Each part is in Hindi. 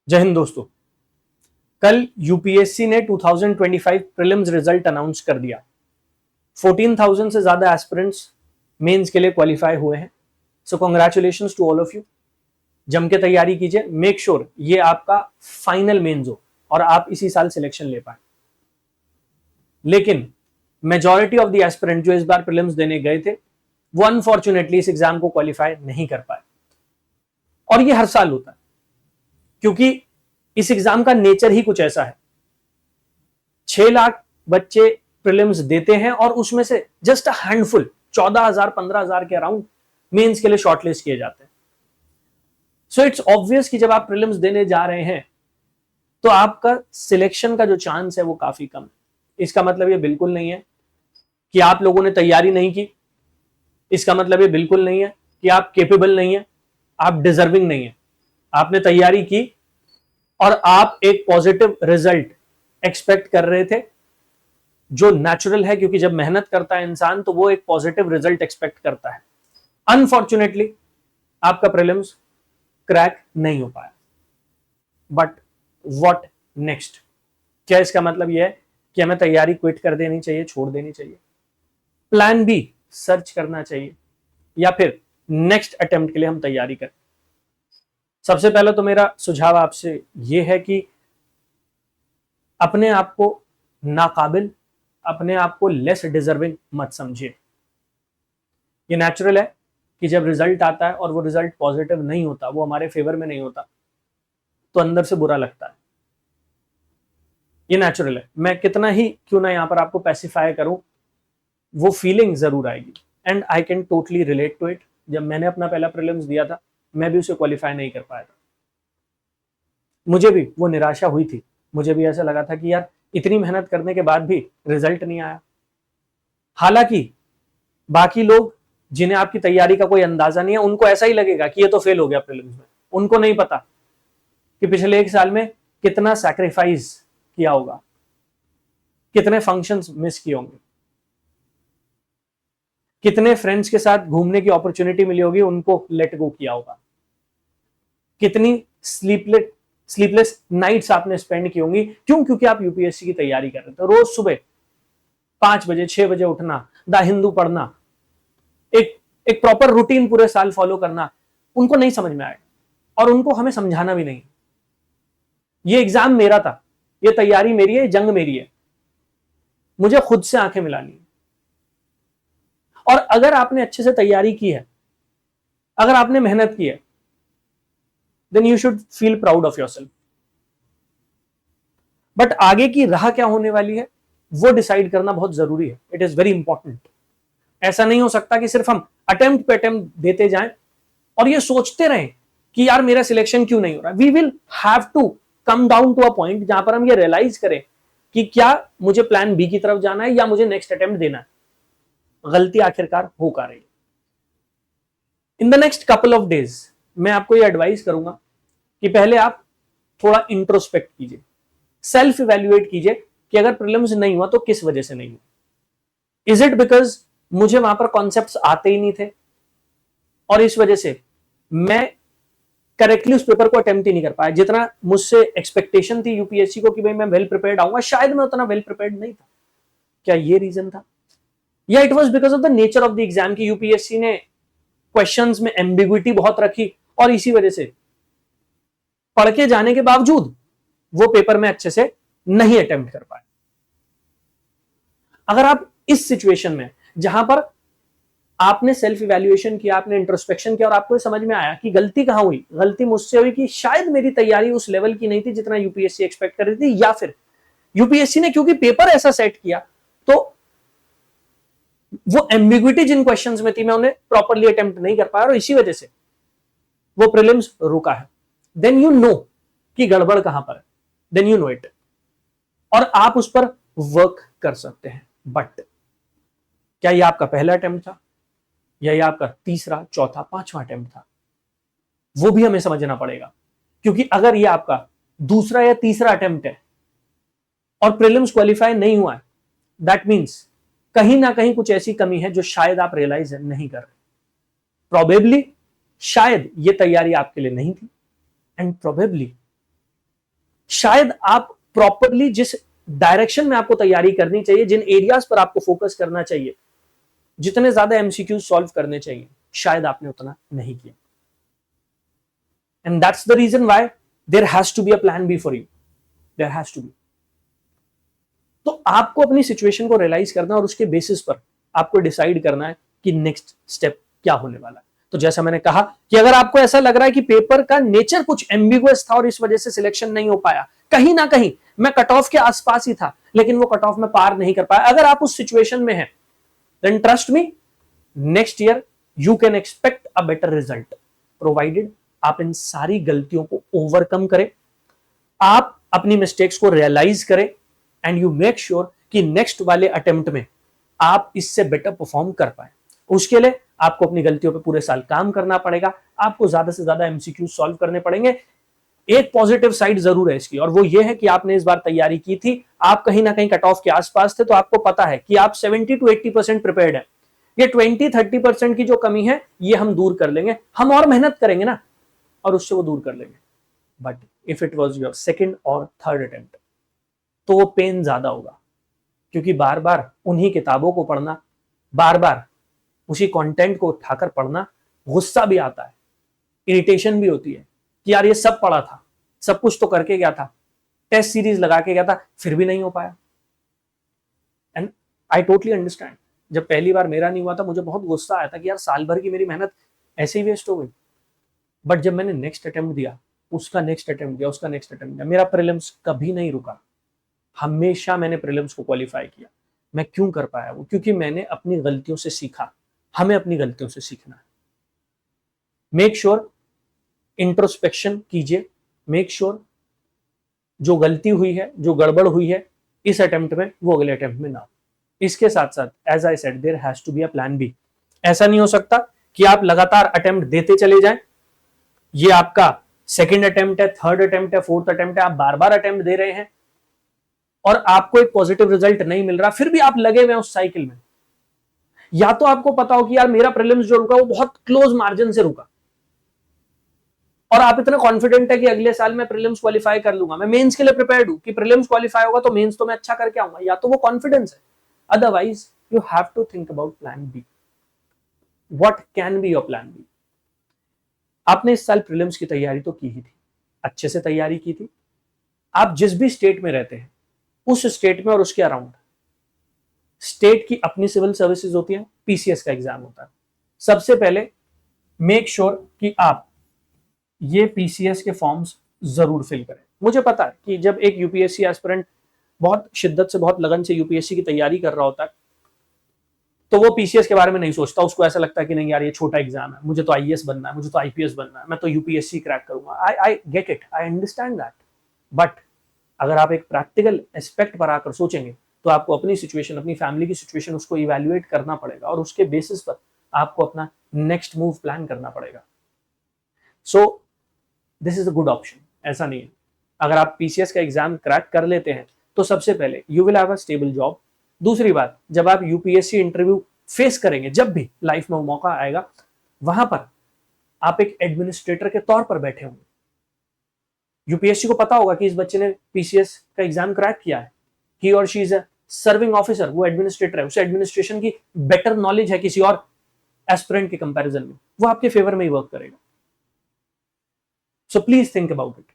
जय हिंद दोस्तों। कल यूपीएससी ने 2025 प्रीलिम्स रिजल्ट अनाउंस कर दिया। 14,000 से ज्यादा एस्पिरेंट्स मेंस के लिए क्वालिफाई हुए हैं। So congratulations to all of you. जम के तैयारी कीजिए, मेक श्योर ये आपका फाइनल मेंस हो और आप इसी साल सिलेक्शन ले पाए। लेकिन मेजॉरिटी ऑफ द एस्पिरेंट जो इस बार प्रीलिम्स देने गए थे वो अनफॉर्चुनेटली इस एग्जाम को क्वालिफाई नहीं कर पाए। और ये हर साल होता है क्योंकि इस एग्जाम का नेचर ही कुछ ऐसा है। 6 लाख बच्चे प्रीलिम्स देते हैं और उसमें से जस्ट अ हैंडफुल 14,000 15,000 के अराउंड मेंस के लिए शॉर्टलिस्ट किए जाते हैं। सो इट्स ऑब्वियस कि जब आप प्रीलिम्स देने जा रहे हैं तो आपका सिलेक्शन का जो चांस है वो काफी कम है। इसका मतलब ये बिल्कुल नहीं है कि आप लोगों ने तैयारी नहीं की। इसका मतलब ये बिल्कुल नहीं है कि आप केपेबल नहीं है, आप डिजर्विंग नहीं है। आपने तैयारी की और आप एक पॉजिटिव रिजल्ट एक्सपेक्ट कर रहे थे, जो नेचुरल है क्योंकि जब मेहनत करता है इंसान तो वो एक पॉजिटिव रिजल्ट एक्सपेक्ट करता है। अनफॉर्चुनेटली आपका प्रीलिम्स क्रैक नहीं हो पाया। But what next? क्या इसका मतलब यह है कि हमें तैयारी क्विट कर देनी चाहिए, छोड़ देनी चाहिए, प्लान बी सर्च करना चाहिए, या फिर नेक्स्ट अटेम्प्ट के लिए हम तैयारी करें? सबसे पहले तो मेरा सुझाव आपसे यह है कि अपने आप को नाकाबिल, अपने आप को लेस डिजर्विंग मत समझिए। ये नेचुरल है कि जब रिजल्ट आता है और वो रिजल्ट पॉजिटिव नहीं होता, वो हमारे फेवर में नहीं होता, तो अंदर से बुरा लगता है। ये नेचुरल है। मैं कितना ही क्यों ना यहां पर आपको पैसिफाई करूं, वो फीलिंग जरूर आएगी। And I can totally relate to it. जब मैंने अपना पहला प्रीलिम्स दिया था, मैं भी उसे क्वालिफाई नहीं कर पाया था। मुझे भी वो निराशा हुई थी। मुझे भी ऐसा लगा था कि यार इतनी मेहनत करने के बाद भी रिजल्ट नहीं आया। हालांकि बाकी लोग जिन्हें आपकी तैयारी का कोई अंदाजा नहीं है, उनको ऐसा ही लगेगा कि ये तो फेल हो गया प्रीलिम्स में। उनको नहीं पता कि पिछले 1 साल में कितना सैक्रिफाइस किया होगा, कितने फंक्शंस मिस किए होंगे, कितने फ्रेंड्स के साथ घूमने की अपॉर्चुनिटी मिली होगी, उनको लेट गो किया होगा, कितनी स्लीपलेस नाइट्स आपने स्पेंड की होंगी। क्यों? क्योंकि आप यूपीएससी की तैयारी कर रहे थे। रोज सुबह 5 बजे 6 बजे उठना, द हिंदू पढ़ना, एक एक प्रॉपर रूटीन पूरे साल फॉलो करना, उनको नहीं समझ में आएगा और उनको हमें समझाना भी नहीं। ये एग्जाम मेरा था, ये तैयारी मेरी है, जंग मेरी है, मुझे खुद से आंखें मिलानी है। और अगर आपने अच्छे से तैयारी की है, अगर आपने मेहनत की है, then you should feel proud of yourself. But आगे की राह क्या होने वाली है वो डिसाइड करना बहुत जरूरी है। It is very important. ऐसा नहीं हो सकता कि सिर्फ हम अटेम्प्ट पे अटेम्प्ट देते जाएं और ये सोचते रहें कि यार मेरा सिलेक्शन क्यों नहीं हो रहा। We will have to come down to a point जहां पर हम ये रियलाइज करें कि क्या मुझे प्लान बी की तरफ जाना है या मुझे नेक्स्ट अटेम्प्ट देना है। गलती आखिरकार हो का रही है। In the next couple of days मैं आपको ये एडवाइस करूंगा कि पहले आप थोड़ा इंट्रोस्पेक्ट कीजिए, सेल्फ इवेल्युएट कीजिए कि अगर प्रीलिम्स नहीं हुआ तो किस वजह से नहीं हुआ। इज इट बिकॉज मुझे वहां पर कॉन्सेप्ट्स आते ही नहीं थे और इस वजह से मैं करेक्टली उस पेपर को अटेम्प्ट ही नहीं कर पाया। जितना मुझसे एक्सपेक्टेशन थी यूपीएससी को कि भाई मैं वेल प्रिपेयर्ड आऊंगा, शायद मैं उतना वेल प्रिपेयर्ड नहीं था। क्या ये रीजन था? या it was because of the nature of the exam की यूपीएससी ने क्वेश्चंस में एम्बिग्विटी बहुत रखी और इसी वजह से पढ़ के जाने के बावजूद वो पेपर में अच्छे से नहीं अटेम्प्ट कर पाए। अगर आप इस सिचुएशन में जहां पर आपने सेल्फ इवैल्यूएशन किया, आपने इंट्रोस्पेक्शन किया और आपको समझ में आया कि गलती कहां हुई, गलती मुझसे हुई कि शायद मेरी तैयारी उस लेवल की नहीं थी जितना यूपीएससी एक्सपेक्ट कर रही थी, या फिर यूपीएससी ने क्योंकि पेपर ऐसा सेट किया तो वो एम्बिग्विटी जिन क्वेश्चंस में थी मैं उन्हें प्रॉपरली अटेम्प्ट नहीं कर पाया और इसी वजह से वो प्रीलिम्स रुका है। देन यू नो कि गड़बड़ कहां पर है, देन यू नो इट और आप उस पर वर्क कर सकते हैं। बट क्या यह आपका पहला अटेम्प्ट था या यह आपका तीसरा, चौथा, पांचवा अटेम्प्ट था? वो भी हमें समझना पड़ेगा। क्योंकि अगर यह आपका दूसरा या तीसरा अटेम्प्ट है और प्रीलिम्स क्वालिफाई नहीं हुआ है, दैट मींस कहीं ना कहीं कुछ ऐसी कमी है जो शायद आप रियलाइज नहीं कर रहे। प्रोबेबली शायद ये तैयारी आपके लिए नहीं थी एंड प्रोबेबली शायद आप प्रॉपरली जिस डायरेक्शन में आपको तैयारी करनी चाहिए, जिन एरियाज पर आपको फोकस करना चाहिए, जितने ज्यादा एमसीक्यू सॉल्व करने चाहिए, शायद आपने उतना नहीं किया। And that's the reason why there has to be a plan B for you, there has to be. तो आपको अपनी सिचुएशन को रियलाइज करना और उसके बेसिस पर आपको डिसाइड करना है कि नेक्स्ट स्टेप क्या होने वाला है। तो जैसा मैंने कहा कि अगर आपको ऐसा लग रहा है कि पेपर का नेचर कुछ एम्बिगुअस था और इस वजह से सिलेक्शन नहीं हो पाया, कहीं ना कहीं मैं कट ऑफ के आसपास ही था लेकिन वो कट ऑफ में पार नहीं कर पाया, अगर आप उस सिचुएशन में हैं, then trust me, next year you can expect a better result, provided आप इन सारी गलतियों को ओवरकम करें, आप अपनी मिस्टेक्स को रियलाइज करें एंड यू मेक श्योर कि नेक्स्ट वाले अटेम्प्ट में आप इससे बेटर परफॉर्म कर पाए। उसके लिए आपको अपनी गलतियों पे पूरे साल काम करना पड़ेगा, आपको ज्यादा से ज्यादा एमसीक्यू सॉल्व करने पड़ेंगे। एक पॉजिटिव साइड जरूर है इसकी, और वो ये है कि आपने इस बार तैयारी की थी, आप कहीं ना कहीं कट ऑफ के आसपास थे, तो आपको पता है कि आप 70 to 80% प्रिपेयर्ड है। ये 20-30% की जो कमी है ये हम दूर कर लेंगे, हम और मेहनत करेंगे ना और उससे वो दूर कर लेंगे। But if it was your second और थर्ड अटेम्प्ट तो वो पेन ज्यादा होगा, क्योंकि बार बार उन्हीं किताबों को पढ़ना, बार बार उसी कंटेंट को उठाकर पढ़ना, गुस्सा भी आता है, इरिटेशन भी होती है कि यार ये सब पढ़ा था, सब कुछ तो करके गया था, टेस्ट सीरीज लगा के गया था, फिर भी नहीं हो पाया। एंड आई टोटली अंडरस्टैंड, जब पहली बार मेरा नहीं हुआ था मुझे बहुत गुस्सा आया था कि यार साल भर की मेरी मेहनत ऐसे ही वेस्ट हो गई। बट जब मैंने नेक्स्ट अटेम्प्ट दिया, उसका नेक्स्ट अटेम्प्ट दिया, उसका नेक्स्ट अटेम्प्ट दिया, मेरा प्रीलिम्स कभी नहीं रुका, हमेशा मैंने प्रीलिम्स को क्वालिफाई किया। मैं क्यों कर पाया वो? क्योंकि मैंने अपनी गलतियों से सीखा, हमें अपनी गलतियों से सीखना है। मेक श्योर इंट्रोस्पेक्शन कीजिए, मेक श्योर जो गलती हुई है, जो गड़बड़ हुई है इस अटेम्प्ट में, वो अगले अटेम्प्ट में ना हो। इसके साथ साथ as I said there has to be a plan B. ऐसा नहीं हो सकता कि आप लगातार अटेम्प्ट देते चले जाएं, ये आपका सेकंड अटेम्प्ट है, थर्ड अटेम्प्ट है, फोर्थ अटेम्प्ट है, आप बार बार अटेम्प्ट दे रहे हैं और आपको एक पॉजिटिव रिजल्ट नहीं मिल रहा, फिर भी आप लगे हुए हैं उस साइकिल में। या तो आपको पता हो कि यार मेरा प्रीलिम्स जो रुका वो बहुत क्लोज मार्जिन से रुका और आप इतने कॉन्फिडेंट है कि अगले साल मैं प्रीलिम्स क्वालिफाई कर लूंगा, मैं मेंस के लिए प्रिपेयर्ड हूं कि प्रीलिम्स क्वालिफाई होगा तो मेंस तो मैं अच्छा करके आऊंगा, या तो वो कॉन्फिडेंस है। Otherwise you have to think about plan B. What can be your plan B? आपने इस साल प्रीलिम्स की तैयारी तो की ही थी, अच्छे से तैयारी की थी। आप जिस भी स्टेट में रहते हैं उस स्टेट में और उसके अराउंड स्टेट की अपनी सिविल सर्विसेज होती है, पीसीएस का एग्जाम होता है। सबसे पहले मेक श्योर कि आप ये पीसीएस के फॉर्म्स जरूर फिल करें। मुझे पता है कि जब एक यूपीएससी एस्पिरेंट बहुत शिद्दत से, बहुत लगन से यूपीएससी की तैयारी कर रहा होता है तो वो पीसीएस के बारे में नहीं सोचता, उसको ऐसा लगता है कि नहीं यार ये छोटा एग्जाम है, मुझे तो आईएएस बनना है, मुझे तो आईपीएस बनना है, मैं तो यूपीएससी क्रैक करूंगा। I get it, I understand that. But अगर आप एक प्रैक्टिकल एस्पेक्ट पर आकर सोचेंगे तो आपको अपनी सिचुएशन, अपनी फैमिली की सिचुएशन, उसको इवैल्यूएट करना पड़ेगा और उसके बेसिस पर आपको अपना नेक्स्ट मूव प्लान करना पड़ेगा। So this is a good option, ऐसा नहीं है। अगर आप पीसीएस का एग्जाम क्रैक कर लेते हैं तो सबसे पहले you will have a stable job. दूसरी बात, जब आप यूपीएससी इंटरव्यू फेस करेंगे, जब भी लाइफ में वो मौका आएगा, वहां पर आप एक एडमिनिस्ट्रेटर के तौर पर बैठे होंगे। यूपीएससी को पता होगा कि इस बच्चे ने पीसीएस का एग्जाम क्रैक किया है, ही और she is a serving officer, वो एडमिनिस्ट्रेटर है, उसे एडमिनिस्ट्रेशन की बेटर नॉलेज है किसी और एस्पिरेंट के कंपैरिजन में, वो आपके फेवर में ही वर्क करेगा। So please think about it.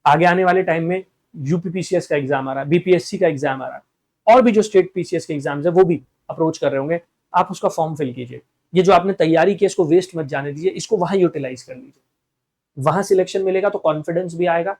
आगे आने वाले टाइम में यूपीपीसीएस का एग्जाम आ रहा है, बीपीएससी का एग्जाम आ रहा है, और भी जो स्टेट पीसीएस के एग्जाम्स है वो भी अप्रोच कर रहे होंगे, आप उसका फॉर्म फिल कीजिए। ये जो आपने तैयारी की इसको वेस्ट मत जाने दीजिए, इसको वहां यूटिलाइज कर लीजिए। वहां सिलेक्शन मिलेगा तो कॉन्फिडेंस भी आएगा,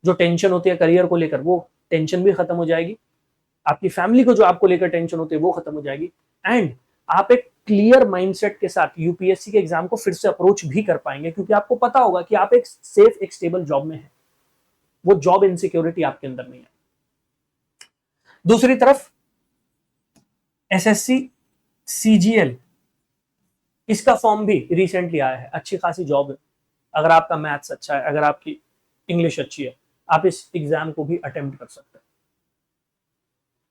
जो टेंशन होती है करियर को लेकर वो टेंशन भी खत्म हो जाएगी, आपकी फैमिली को जो आपको लेकर टेंशन होती है वो खत्म हो जाएगी, एंड आप एक क्लियर माइंडसेट के साथ यूपीएससी के एग्जाम को फिर से अप्रोच भी कर पाएंगे, क्योंकि आपको पता होगा कि आप एक सेफ, एक स्टेबल जॉब में हैं, वो जॉब इनसिक्योरिटी आपके अंदर नहीं है। दूसरी तरफ एसएससी सीजीएल, इसका फॉर्म भी रिसेंटली आया है, अच्छी खासी जॉब है। अगर आपका मैथ्स अच्छा है, अगर आपकी इंग्लिश अच्छी है, आप इस एग्जाम को भी अटेम्प्ट कर सकते हैं।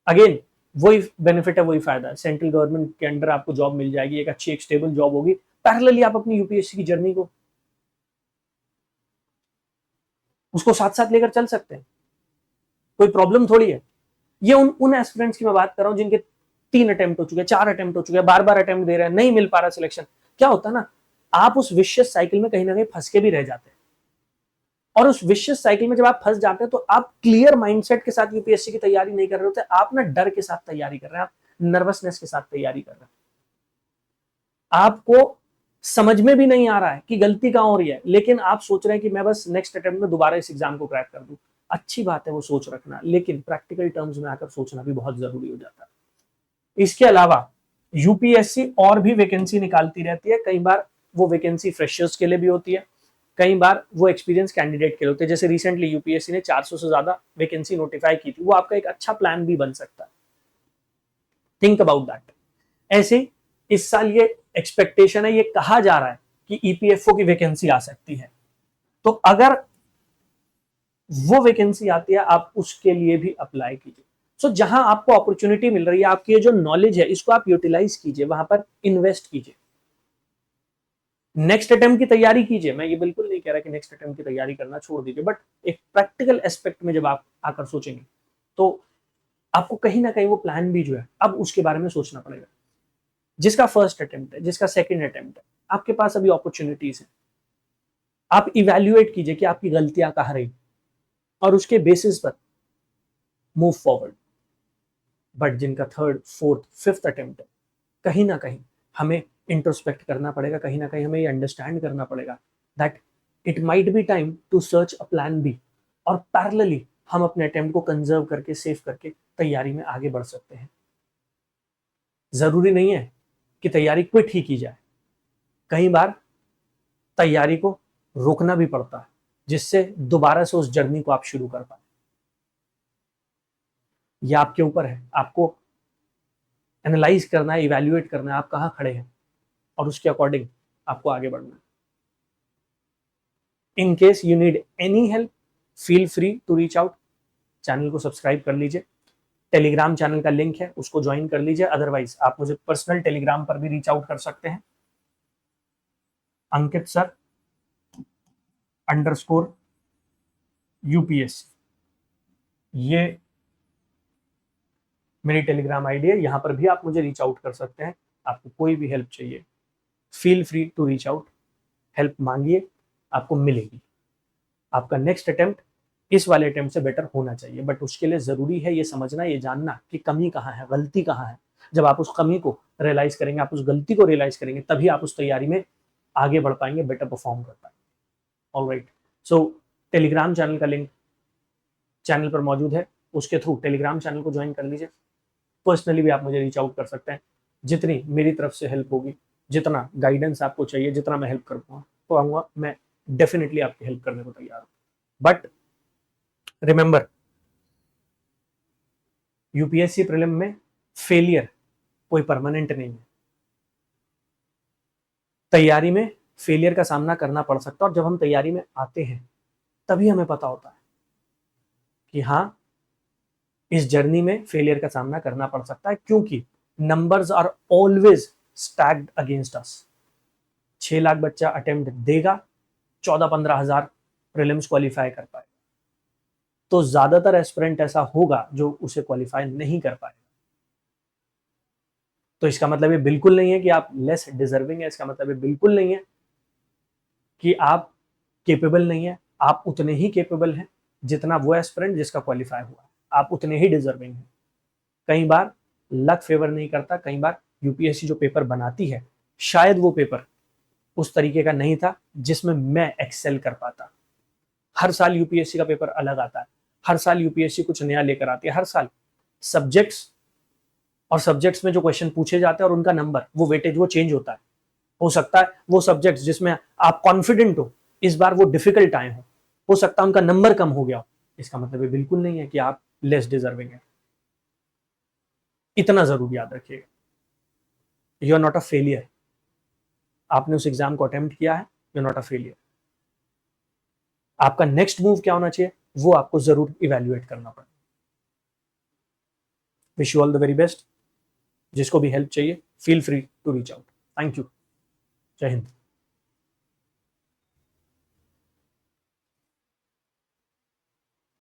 अगेन वही बेनिफिट है, वही फायदा है, सेंट्रल गवर्नमेंट के अंडर आपको जॉब मिल जाएगी, एक अच्छी, एक स्टेबल जॉब होगी। पैरेलली आप अपनी यूपीएससी की जर्नी को उसको साथ साथ लेकर चल सकते हैं, कोई प्रॉब्लम थोड़ी है। ये उन एस्पिरेंट्स की मैं बात कर रहा हूं जिनके 3 अटेम्प्ट हो चुके हैं, 4 अटेम्प्ट हो चुके हैं, बार बार अटेम्प्ट दे रहे हैं, नहीं मिल पा रहा सिलेक्शन। क्या होता है ना, आप उस विशियस साइकिल में कहीं ना कहीं फंस के भी रह जाते हैं, और उस विशियस साइकिल में जब आप फंस जाते हैं तो आप क्लियर माइंडसेट के साथ यूपीएससी की तैयारी नहीं कर रहे होते, आप ना डर के साथ तैयारी कर रहे हैं, आप नर्वसनेस के साथ तैयारी कर रहे हैं, आपको समझ में भी नहीं आ रहा है कि गलती कहां हो रही है, लेकिन आप सोच रहे हैं कि मैं बस नेक्स्ट अटेम्प्ट में दोबारा इस एग्जाम को क्रैक कर दूं। अच्छी बात है वो सोच रखना, लेकिन प्रैक्टिकल टर्म्स में आकर सोचना भी बहुत जरूरी हो जाता है। इसके अलावा यूपीएससी और भी वैकेंसी निकालती रहती है, कई बार वो वैकेंसी फ्रेशर्स के लिए भी होती है, कई बार वो एक्सपीरियंस कैंडिडेट के लिए होते हैं। जैसे रिसेंटली यूपीएससी ने 400 से ज्यादा वैकेंसी नोटिफाई की थी, वो आपका एक अच्छा प्लान भी बन सकता है। Think about that. ऐसे इस साल ये एक्सपेक्टेशन है, ये कहा जा रहा है कि ईपीएफओ की वैकेंसी आ सकती है, तो अगर वो वैकेंसी आती है आप उसके लिए भी अप्लाई कीजिए। सो जहां आपको अपॉर्चुनिटी मिल रही है, आपकी जो नॉलेज है इसको आप यूटिलाइज कीजिए, वहां पर इन्वेस्ट कीजिए, नेक्स्ट अटेम्प्ट की तैयारी कीजिए। मैं ये बिल्कुल नहीं कह रहा कि नेक्स्ट अटेम्प्ट की तैयारी करना छोड़ दीजिए, बट एक प्रैक्टिकल एस्पेक्ट में जब आप आकर सोचेंगे तो आपको कहीं ना कहीं वो प्लान भी जो है अब उसके बारे में सोचना पड़ेगा। जिसका फर्स्ट अटेम्प्ट है, जिसका सेकंड अटेम्प्ट है, आपके पास अभी अपॉर्चुनिटीज है, आप इवैल्यूएट कीजिए कि आपकी गलतियां कहां रही और उसके बेसिस पर मूव फॉरवर्ड। बट जिनका थर्ड, फोर्थ, फिफ्थ अटेम्प्ट है, कहीं ना कहीं हमें इंट्रोस्पेक्ट करना पड़ेगा, कहीं ना कहीं हमें ये अंडरस्टैंड करना पड़ेगा that it might be time to search a plan B, और पैरेलली हम अपने अटेम्प्ट को कंजर्व करके, सेव करके तैयारी में आगे बढ़ सकते हैं। जरूरी नहीं है कि तैयारी क्विट ही की जाए, कई बार तैयारी को रोकना भी पड़ता है, जिससे दोबारा से उस जर्नी को आप शुरू कर पाए। यह आपके ऊपर है, आपको एनालाइज करना है, इवैल्यूएट करना है आप कहां खड़े हैं, और उसके अकॉर्डिंग आपको आगे बढ़ना है। In case you need any help, feel free to reach out. Channel को सब्सक्राइब कर लीजिए, टेलीग्राम चैनल का लिंक है उसको ज्वाइन कर लीजिए, अदरवाइज आप मुझे पर्सनल टेलीग्राम पर भी रीच आउट कर सकते हैं, अंकित सर _ यूपीएससी, ये मेरी टेलीग्राम आईडी है, यहां पर भी आप मुझे रीच आउट कर सकते हैं। आपको कोई भी हेल्प चाहिए, feel free to reach out, help मांगिए, आपको मिलेगी। आपका नेक्स्ट अटेम्प्ट इस वाले अटेम्प्ट से बेटर होना चाहिए, बट उसके लिए जरूरी है ये समझना, ये जानना कि कमी कहाँ है, गलती कहाँ है। जब आप उस कमी को रियलाइज करेंगे, आप उस गलती को रियलाइज करेंगे, तभी आप उस तैयारी में आगे बढ़ पाएंगे, बेटर परफॉर्म कर पाएंगे। ऑलराइट, सो टेलीग्राम चैनल का लिंक चैनल पर मौजूद है, उसके थ्रू टेलीग्राम चैनल को ज्वाइन कर लीजिए। पर्सनली भी आप मुझे रीच आउट कर सकते हैं, जितनी मेरी तरफ से हेल्प होगी, जितना गाइडेंस आपको चाहिए, जितना मैं हेल्प कर पाऊंगा, मैं डेफिनेटली आपकी हेल्प करने को तैयार हूं। बट रिमेंबर, यूपीएससी प्रीलिम में फेलियर कोई परमानेंट नहीं है, तैयारी में फेलियर का सामना करना पड़ सकता है, और जब हम तैयारी में आते हैं तभी हमें पता होता है कि हाँ, इस जर्नी में फेलियर का सामना करना पड़ सकता है, क्योंकि numbers are always stacked against us. 6 lakh बच्चा अटेम्प्ट देगा, 14-15 हजार प्रीलिम्स क्वालिफाई कर पाएगा, तो ज्यादातर एस्पिरेंट ऐसा होगा जो उसे क्वालिफाई नहीं कर पाएगा। तो इसका मतलब ये बिल्कुल नहीं है कि आप लेस डिजर्विंग है, इसका मतलब ये बिल्कुल नहीं है कि आप केपेबल नहीं है, आप उतने ही केपेबल हैं जितना वो एस्पिरेंट जिसका क्वालिफाई हुआ, आप उतने ही डिजर्विंग हैं। कई बार लक फेवर नहीं करता, कई बार यूपीएससी जो पेपर बनाती है, शायद वो पेपर उस तरीके का नहीं था जिसमें मैं एक्सेल कर पाता। हर साल यूपीएससी का पेपर अलग आता है, हर साल यूपीएससी कुछ नया लेकर आती है, हर साल सब्जेक्ट्स और सब्जेक्ट्स में जो क्वेश्चन पूछे जाते हैं और उनका नंबर, वो वेटेज, वो चेंज होता है। हो सकता है वो सब्जेक्ट्स जिसमें आप कॉन्फिडेंट हो, इस बार वो डिफिकल्ट आए हो सकता है उनका नंबर कम हो गया हो। इसका मतलब ये बिल्कुल नहीं है कि आप लेस डिजर्विंग है, इतना जरूर याद रखिएगा। You are not a failure, आपने उस एग्जाम को अटेम्प्ट किया है, you are not a failure. आपका नेक्स्ट मूव क्या होना चाहिए, वो आपको जरूर इवैल्यूएट करना पड़ेगा। Wish you all the very best. जिसको भी हेल्प चाहिए, feel free to reach out. Thank you. जय हिंद।